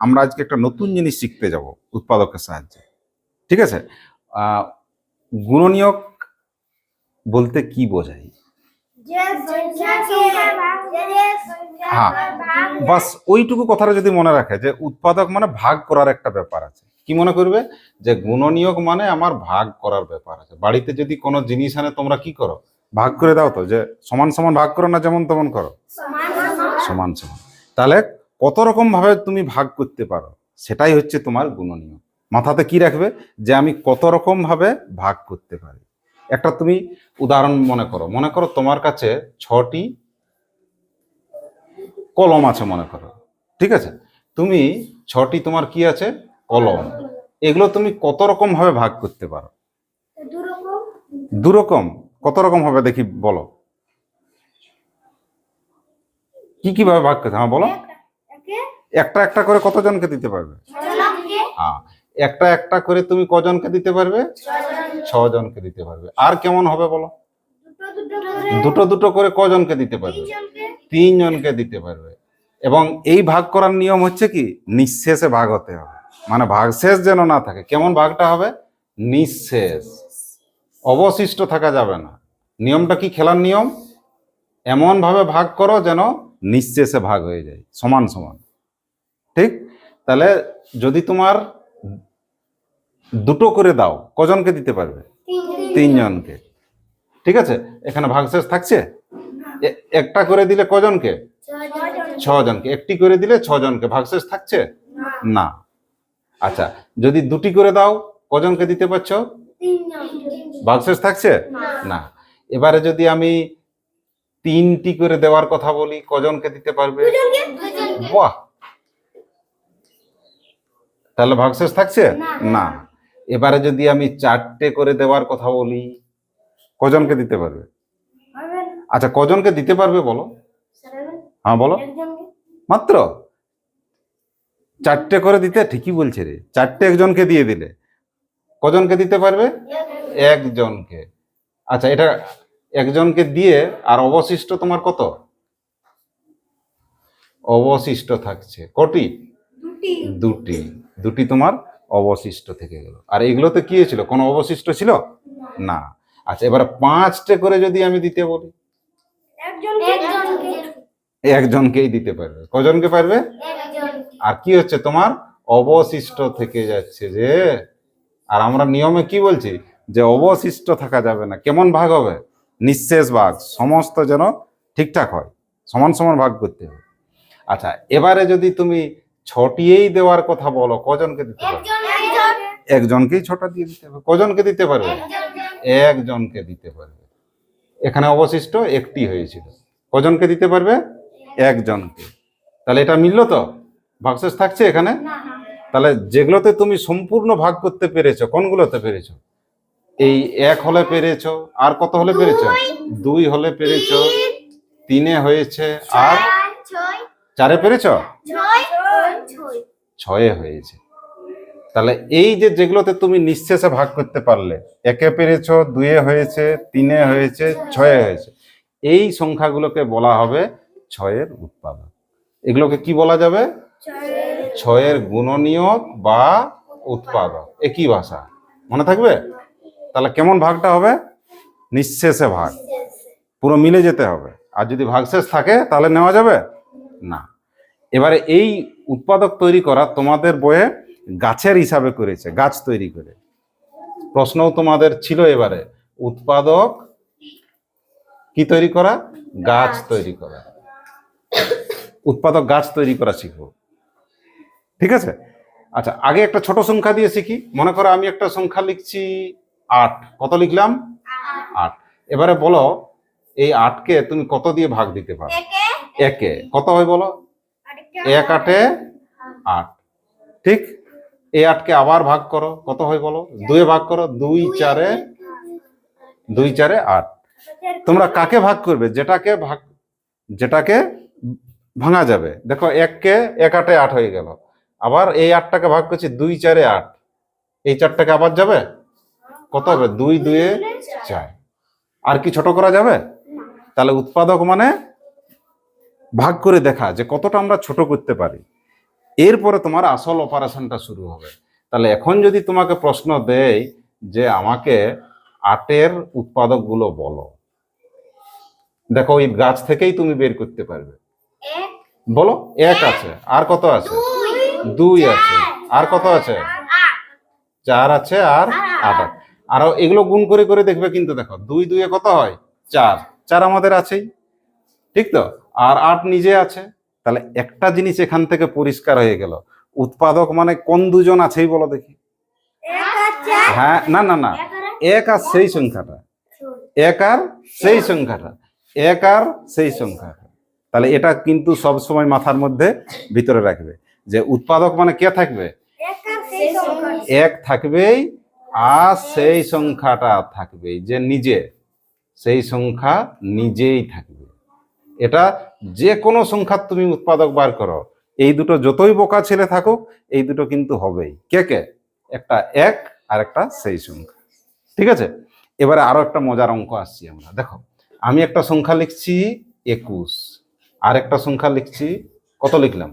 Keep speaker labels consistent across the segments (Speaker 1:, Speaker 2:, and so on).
Speaker 1: আমরা আজকে একটা নতুন জিনিস শিখতে যাব উৎপাদকের সাহায্যে। ঠিক আছে? গুণনীয়ক বলতে কি বোঝায়? হ্যাঁ, বাস ওইটুকু কথাটা যদি মনে রাখে যে উৎপাদক মানে ভাগ করার একটা ব্যাপার আছে। কি মনে করবে যে গুণনীয়ক মানে আমার ভাগ করার ব্যাপার আছে। বাড়িতে যদি কোনো জিনিস আনে তোমরা কি করো? ভাগ করে দাও তো, যে সমান সমান ভাগ করো না যেমন তেমন করো? সমান সমান। তাহলে কত রকম ভাবে তুমি ভাগ করতে পারো সেটাই হচ্ছে তোমার গুণনীয়ক। মাথাতে কি রাখবে যে আমি কত রকম ভাবে ভাগ করতে পারি। একটা তুমি উদাহরণ মনে করো তোমার কাছে 6টি কলম আছে মনে করো। ঠিক আছে? তুমি 6টি তোমার কি আছে? কলম। এগুলো তুমি কত রকম ভাবে ভাগ করতে পারো? 2 রকম। কত রকম হবে দেখি বলো, কি কি ভাবে ভাগ করতে? হ্যাঁ বলো। একটা একটা করে কতজনকে দিতে পারবে? হ্যাঁ, একটা একটা করে তুমি কজনকে দিতে পারবে? 6 জনকে দিতে পারবে। আর কেমন হবে বলো? দুটো দুটো করে কজনকে দিতে পারবে? 3 জনকে দিতে পারবে। এবং এই ভাগ করার নিয়ম হচ্ছে কি, নিঃশেষে ভাগ হতে হবে, মানে ভাগশেষ যেন না থাকে। কেমন ভাগটা হবে? নিঃশেষ, অবশিষ্ট থাকা যাবে না। নিয়মটা কি? খেলার নিয়ম, এমন ভাবে ভাগ করো যেন নিঃশেষে ভাগ হয়ে যায়, সমান সমান। ঠিক? তাহলে যদি তোমার দুটো করে দাও, কজনকে দিতে পারবে? 3 জনকে। ঠিক আছে? এখানে ভাগশেষ থাকছে? একটা করে দিলে কজনকে? 6 জনকে। একটি করে দিলে 6 জনকে। ভাগশেষ থাকছে? না। আচ্ছা, যদি দুটি করে দাও কজনকে দিতে পারছো? ভাগশেষ থাকছে? না। এবারে যদি আমি 3টি করে দেওয়ার কথা বলি, কজনকে দিতে পারবে? বাহ, তাহলে ভাগশেষ থাকছে? না। এবারে যদি আমি 4টে করে দেওয়ার কথা বলি, কজনকে দিতে পারবে? আচ্ছা, কজনকে দিতে পারবে বলো? হ্যাঁ বলো। মাত্র 4টে করে দিতে? ঠিকই বলছে রে, 4টে একজনকে দিয়ে দিলে কজনকে দিতে পারবে? একজনকে। আচ্ছা, এটা একজনকে দিয়ে আর অবশিষ্ট তোমার কত? অবশিষ্ট থাকছে কটি? দুটি। দুটি তোমার অবশিষ্ট থেকে গেল। আর এগুলোতে কি ছিল? কোনো অবশিষ্ট ছিল না। আচ্ছা, এবার 5টে করে যদি আমি দিতে বলি, একজনকেই দিতে পারবে। কজনকে পারবে? আর কি হচ্ছে তোমার? অবশিষ্ট থেকে যাচ্ছে যে। আর আমরা নিয়মে কি বলছি যে অবশিষ্ট থাকা যাবে না। কেমন ভাগ হবে? নিঃশেষ ভাগ, সমস্ত যেন ঠিকঠাক হয়, সমান সমান ভাগ করতে হবে। আচ্ছা, এবারে যদি তুমি 6টিই দেওয়ার কথা বলো, কজনকে দিতে পারবে? একজনকেই 6টা দিয়ে দিতে হবে। কজনকে দিতে পারবে? একজনকে দিতে পারবে। এখানে অবশিষ্ট একটি হয়েছিল, কজনকে দিতে পারবে? একজনকে। তাহলে এটা মিললো তো? ভাগশেষ থাকছে এখানে? তাহলে যেগুলোতে তুমি সম্পূর্ণ ভাগ করতে পেরেছো, কোনগুলোতে পেরেছো? এই 1 হলে পেরেছো, আর কত হলে পেরেছো? 2 হলে পেরেছো, 3-এ হয়েছে, আর 4-এ পেরেছো, 6-এ হয়েছে। তাহলে এই যে যেগুলোতে তুমি নিঃশেষে ভাগ করতে পারলে, 1-এ পেরেছো, 2-এ হয়েছে, 3-এ হয়েছে, 6-এ হয়েছে, এই সংখ্যাগুলোকে বলা হবে 6-এর উৎপাদক। এগুলোকে কি বলা যাবে? 6-এর গুণনীয়ক বা উৎপাদক। একই ভাষা, মনে থাকবে? তাহলে কেমন ভাগটা হবে? নিঃশেষে ভাগ, পুরো মিলে যেতে হবে। আর যদি ভাগশেষ থাকে তাহলে নেওয়া যাবে না। এবারে এই উৎপাদক তৈরি করা তোমাদের বইয়ে গাছের হিসাবে করেছে, গাছ তৈরি করে। প্রশ্নও তোমাদের ছিল এবারে, উৎপাদক কি তৈরি করা? গাছ তৈরি করা। উৎপাদক গাছ তৈরি করা শিখবো। ঠিক আছে? আচ্ছা, আগে একটা ছোট সংখ্যা দিয়ে শিখি। মনে করো আমি একটা সংখ্যা লিখছি 8। কত লিখলাম? 8। এবারে বলো এই 8কে তুমি কত দিয়ে ভাগ দিতে পারো? 1-এ। কত হয় বলো? 1 8-এ 8। ঠিক? এই 8কে আবার ভাগ করো, কত হয় বলো? 2-এ ভাগ করো, 2 4-এ 8। তোমরা কাকে ভাগ করবে? যেটাকে ভাঙা যাবে। দেখো 1কে 1 8-এ 8 হয়ে গেল। আবার এই 8টাকে ভাগ করছি 2 4-এ 8, এই 4টাকে আবার যাবে, কত হবে? 2 2-এ 4। আর কি ছোট করা যাবে? তাহলে উৎপাদক মানে ভাগ করে দেখা যে কতটা আমরা ছোট করতে পারি। এরপরে তোমার আসল অপারেশনটা শুরু হবে। তাহলে এখন যদি তোমাকে প্রশ্ন দেয় যে আমাকে 8-এর উৎপাদকগুলো বলো, দেখো ওই গাছ থেকেই তুমি বের করতে পারবে। বলো, 1 আছে, আর কত আছে? 2 আছে, আর কত আছে? 4 আছে, আর 8 আছে। আর এগুলো গুণ করে করে দেখবে, কিন্তু দেখো 2 2 কত হয়? 4, 4 আমাদের আছেই, ঠিক তো? আর 8 নিজে আছে। তাহলে একটা জিনিস এখান থেকে পরিষ্কার হয়ে গেল, উৎপাদক মানে কোন দুজন আছেই বলো দেখি। হ্যাঁ, না না না, 1 আর সেই সংখ্যাটা, 1 আর সেই সংখ্যাটা, 1 আর সেই সংখ্যাটা। তাহলে এটা কিন্তু সব সময় মাথার মধ্যে ভিতরে রাখবে যে উৎপাদক মানে কে থাকবে? 1 থাকবেই, আর সেই সংখ্যাটা থাকবেই, যে নিজে, সেই সংখ্যা নিজেই থাকবে। এটা যে কোনো সংখ্যা তুমি উৎপাদক বার করো, এই দুটো যতই বোকা ছেলে থাকুক, এই দুটো কিন্তু হবেই। কে কে? একটা 1 আর একটা সেই সংখ্যা। ঠিক আছে, এবারে আরো একটা মজার অঙ্ক আসছি আমরা। দেখো, আমি একটা সংখ্যা লিখছি 21, আর একটা সংখ্যা লিখছি, কত লিখলাম?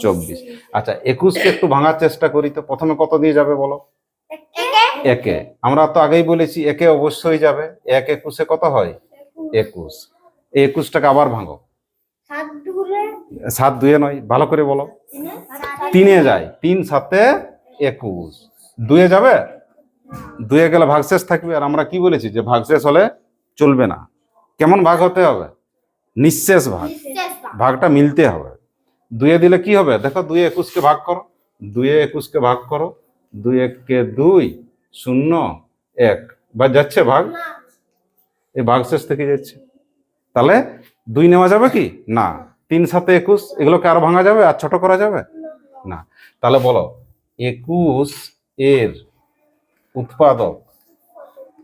Speaker 1: 24। আচ্ছা, 21কে একটু ভাঙার চেষ্টা করি তো। প্রথমে কত দিয়ে যাবে বলো? 1-এ। আমরা তো আগেই বলেছি 1-এ অবশ্যই যাবে। 1 21-এ কত হয়? 21। এই 21টাকে আবার ভাঙো। 7 2-এ নয়, ভালো করে বলো। 3-এ যায়। 3 7-এ 21। 2-এ যাবে? 2-এ গেলে ভাগশেষ থাকবে। আর আমরা কি বলেছি যে ভাগশেষ হলে চলবে না। কেমন ভাগ হতে হবে? নিঃশেষ ভাগ। ভাগটা মিলতে হবে। 2-এ দিলে কি হবে? দেখো, 2-এ 21কে ভাগ করো। 2-এ 21কে ভাগ করো। 2 1-কে 2, 0 1, বা যাচ্ছে ভাগ, এই ভাগশেষ থেকে যাচ্ছে। তাহলে 2 নেওয়া যাবে কি না? 3 7-এ 21, এগুলোকে আরো ভাঙা যাবে আর ছোট করা যাবে না। তাহলে বলো 21 এর উৎপাদক,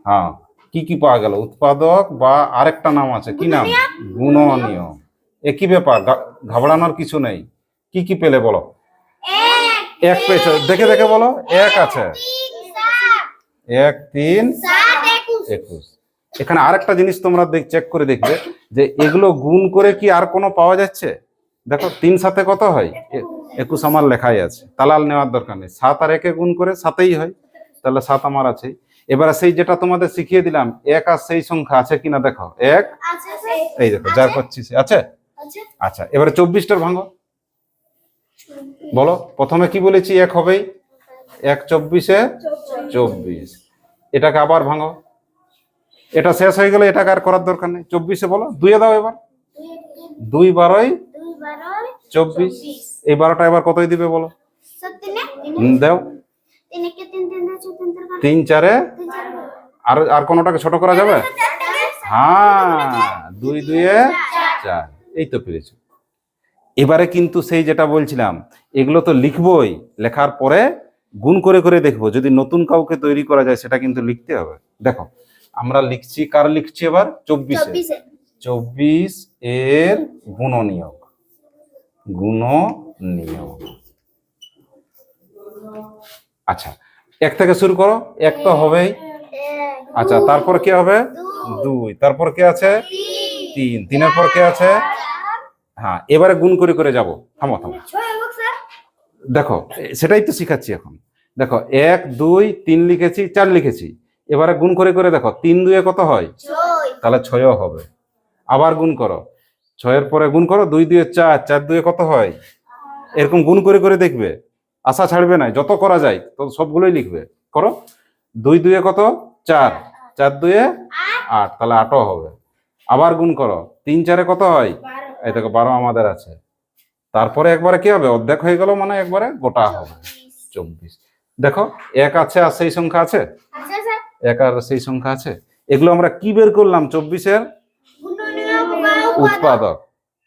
Speaker 1: হ্যাঁ, কি কি পাওয়া গেল? উৎপাদক বা আরেকটা নাম আছে, কি নাম? গুণনীয়। একই ব্যাপার, ঘাবড়ানোর কিছু নেই। কি কি পেলে বলো? 1 পেয়েছো, দেখে দেখে বলো। 1 আছে, 1 3 21। এখানে আরেকটা জিনিস তোমরা চেক করে দেখবে যে এগুলো গুণ করে কি আর কোনো পাওয়া যাচ্ছে? দেখো, 3 7-এ কত হয়? 21 আমার লেখাই আছে, তালাল নেওয়ার দরকার নেই। 7 আর 1-এ গুণ করে 7-এই হয়, তাহলে 7 আমার আছে। এবারে সেই যেটা তোমাদের শিখিয়ে দিলাম, 1 আর সেই সংখ্যা আছে কিনা দেখো। 1, এই দেখো, যা করছি আছে। আচ্ছা, এবারে 24টার ভাঙো। বলো, প্রথমে কি বলেছি? 1 হবেই। 1 24-এ 24। এটাকে আবার ভাঙো। এটা শেষ হয়ে গেলে এটাকে আর করার দরকার নেই। 24-এ বলো, 2-এ দাও এবার। 2 12 24। এই 12টা এবার কতই দিবে বলো? দাও। 3 4-এ, আর কোনোটাকে ছোট করা যাবে? হ্যাঁ, 2 2-এ 4। এই তো পেরেছো। এবারে কিন্তু সেই যেটা বলছিলাম, এগুলো তো লিখবই, লেখার পরে গুণ করে করে দেখবো। যদি নতুন কাউকে তৈরি করা যায়, সেটা কিন্তু লিখতে হবে। দেখো, আমরা লিখছি, কার লিখছি এবার? 24-এ। 24 এর গুণনীয়ক। গুণনীয়ক। আচ্ছা, 1 থেকে শুরু করো। 1 তো হবেই। আচ্ছা, তারপর কি হবে? 2। তারপর কে আছে? 3। 3-এর পর কে আছে? হ্যাঁ, এবারে গুণ করে করে যাবো। থামো থামো, দেখো, সেটাই তো শিখাচ্ছি এখন। দেখো, 1 2 3 লিখেছি, 4 লিখেছি। এবারে গুণ করে করে দেখো, 3 2-এ কত হয়? তাহলে 6 হবে। আবার গুণ করো, 6-এর পরে গুণ করো, 2 2-এ 4, 4 2-এ কত হয়? এরকম গুণ করে করে দেখবে, আশা ছাড়বে না। যত করা যায় তত সবগুলোই লিখবে। করো, 2 2-এ কত? 4, 4 2-এ 8, তাহলে 8ও হবে। আবার গুণ করো, 3 4-এ কত হয়? এই দেখো, 12 আমাদের আছে। তারপরে একবারে কি হবে? অর্ধেক হয়ে গেল, মানে একবারে গোটা হবে 24। দেখো, 1 আছে আর সেই সংখ্যা আছে, 1 আর সেই সংখ্যা আছে। এগুলো আমরা কি বের করলাম? 24-এর উৎপাদক।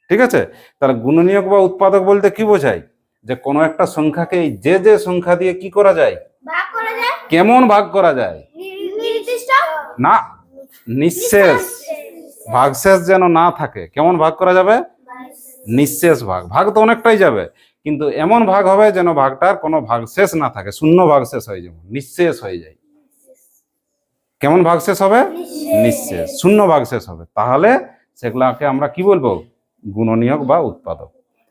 Speaker 1: ঠিক আছে, তাহলে গুণনীয়ক বা উৎপাদক বলতে কি বোঝায়? যে কোনো একটা সংখ্যাকে যে যে সংখ্যা দিয়ে কি করা যায়? কেমন ভাগ করা যায়? না, নিঃশেষ। ভাগশেষ যেন না থাকে। কেমন ভাগ করা যাবে? নিঃশেষ ভাগ। ভাগ তো অনেকটাই যাবে, কিন্তু এমন ভাগ হবে যেন ভাগটার কোনো ভাগশেষ না থাকে, শূন্য ভাগশেষ হয়, যেমন নিঃশেষ হয়ে যায়। কেমন ভাগশেষ হবে? নিঃশেষ, শূন্য ভাগশেষ হবে। তাহলে সেগুলাকে আমরা কি বলবো? গুণনীয়ক বা উৎপাদক।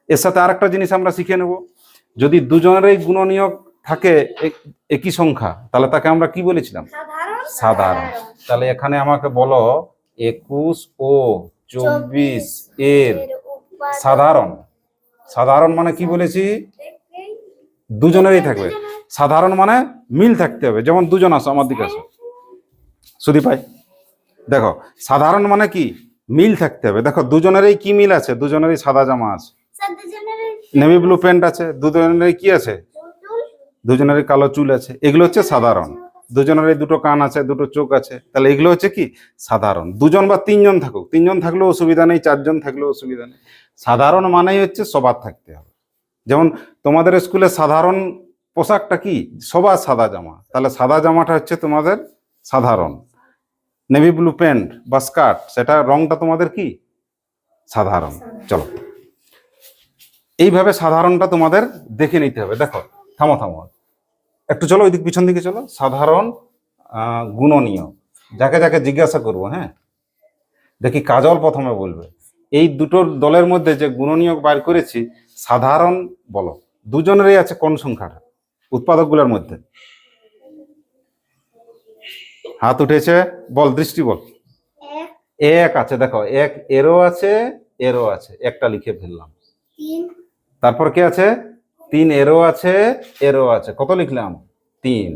Speaker 1: এর সাথে আরেকটা জিনিস আমরা শিখে নেব। যদি দুজনেরই গুণনীয়ক থাকে একই সংখ্যা, তাহলে তাকে আমরা কি বলেছিলাম? সাধারণ। তাহলে এখানে আমাকে বলো 21 ও 24 এর সাধারণ। সাধারণ মানে কি বলেছি? দুজনেরই থাকবে। সাধারণ মানে মিল থাকতে হবে। যেমন দুজন আসো আমার দিকে আসো, সুদীপ ভাই। দেখো সাধারণ মানে কি? মিল থাকতে হবে। দেখো দুজনেরই কি মিল আছে? দুজনেরই সাদা জামা আছে, নেভি ব্লু প্যান্ট আছে, দুজনেরই কি আছে? দুজনেরই কালো চুল আছে। এগুলো হচ্ছে সাধারণ। দুজনেরই দুটো কান আছে, দুটো চোখ আছে, তাহলে এগুলো হচ্ছে কি? সাধারণ। দুজন বা তিনজন থাকুক, তিনজন থাকলেও অসুবিধা নেই, চারজন থাকলেও অসুবিধা নেই। সাধারণ মানেই হচ্ছে সবার থাকতে হবে। যেমন তোমাদের স্কুলে সাধারণ পোশাকটা কি? সবার সাদা জামা, তাহলে সাদা জামাটা হচ্ছে তোমাদের সাধারণ। নেভি ব্লু প্যান্ট বা স্কার্ট, সেটা রংটা তোমাদের কি? সাধারণ। চলো এইভাবে সাধারণটা তোমাদের দেখে নিতে হবে। দেখো থামো থামো একটু, চলো ওইদিক পিছন দিকে চলো। সাধারণ গুণনীয়, যাকে যাকে জিজ্ঞাসা করবো, হ্যাঁ দেখি কাজল প্রথমে বলবে। এই দুটো দলের মধ্যে যে গুণনীয়ক বার করেছি, সাধারণ বলো। দুজনেরই আছে কোন সংখ্যাটা উৎপাদকগুলোর মধ্যে? হাত উঠেছে, বল, দৃষ্টি বল। এক আছে। দেখো এক এরও আছে, এরও আছে, একটা লিখে ফেললাম। তারপর কি আছে? 3 এরও আছে, এরও আছে, কত লিখলাম? 3।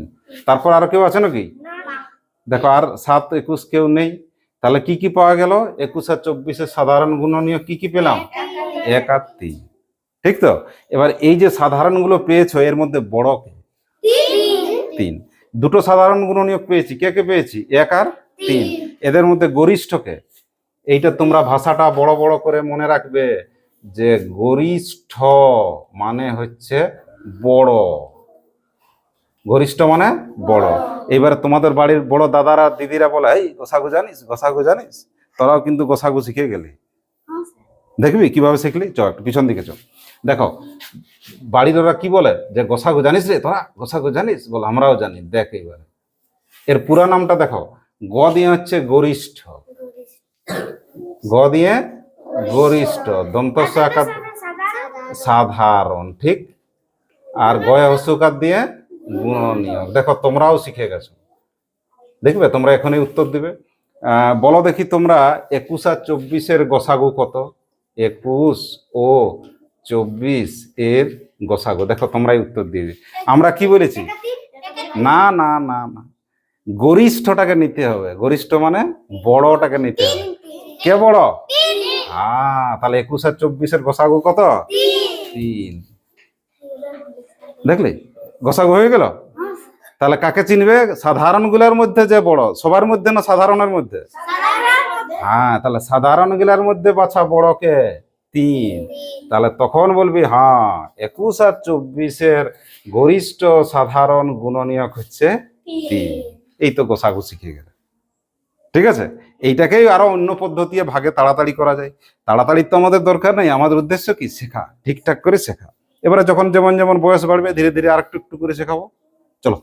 Speaker 1: তারপর আর কেউ আছে নাকি? দেখো আর 7, 21 কেউ নেই। তাহলে কি কি পাওয়া গেল? 21 আর 24 সাধারণ গুণনীয়ক কি কি পেলাম? 1 আর 3। ঠিক তো? এবার এই যে সাধারণ গুলো পেয়েছো, এর মধ্যে বড় কে? 3। দুটো সাধারণ গুণনীয়ক পেয়েছি, কে কে পেয়েছি? 1 আর 3। এদের মধ্যে গরিষ্ঠ কে? এইটা তোমরা ভাষাটা বড় বড় করে মনে রাখবে, যে গরিষ্ঠ মানে হচ্ছে বড়। গরিষ্ঠ মানে বড়। এবারে তোমাদের বাড়ির বড় দাদারা দিদিরা বলে, এই গোসাগু জানিস, গোসাগু জানিস? তোরাও কিন্তু গোসাগু শিখে গেলি। দেখবি কিভাবে শিখলি? চ একটু পিছন দিকে চ। দেখো বাড়ির ওরা কি বলে, যে গোসাগু জানিস রে তোরা, গোসাগু জানিস? বল আমরাও জানি। দেখ এবারে এর পুরা নামটা দেখো। গ দিয়ে হচ্ছে গরিষ্ঠ, গ দিয়ে গরিষ্ঠ, দন্তস্ব আকার সাধারণ, ঠিক। আর গয় হস্যকার দিয়ে গুণনীয়ক। দেখো তোমরাও শিখে গেছো। দেখবে তোমরা এখনই উত্তর দিবে। বলো দেখি তোমরা 21 আর 24 গোসাগু কত? 21 ও 24 এর গোসাগু। দেখো তোমরাই উত্তর দিবে। আমরা কি বলেছি? না না না না, গরিষ্ঠটাকে নিতে হবে। গরিষ্ঠ মানে বড়টাকে নিতে হবে। কে বড়? তাহলে 21 আর 24 গোসাগু কত? 3। দেখলি গোসাগু হয়ে গেল। তাহলে কাকে চিনবে? সাধারণ গুলার মধ্যে যে বড়, সবার মধ্যে না সাধারণের মধ্যে? তাহলে সাধারণ গুলার মধ্যে বাছা বড় কে? 3। তাহলে তখন বলবি 21 আর 24 গরিষ্ঠ সাধারণ গুণনীয়ক হচ্ছে 3। এই তো গোসাগু শিখে গেল। ঠিক আছে, এইটাকেই আরো অন্য পদ্ধতি ভাগে তাড়াতাড়ি করা যায়। তাড়াতাড়ি তো আমাদের দরকার নেই, আমাদের উদ্দেশ্য কি? শেখা, ঠিকঠাক করে শেখা। এবারে যখন যেমন যেমন বয়স বাড়বে, ধীরে ধীরে আর একটু একটু করে শেখাবো। চলো।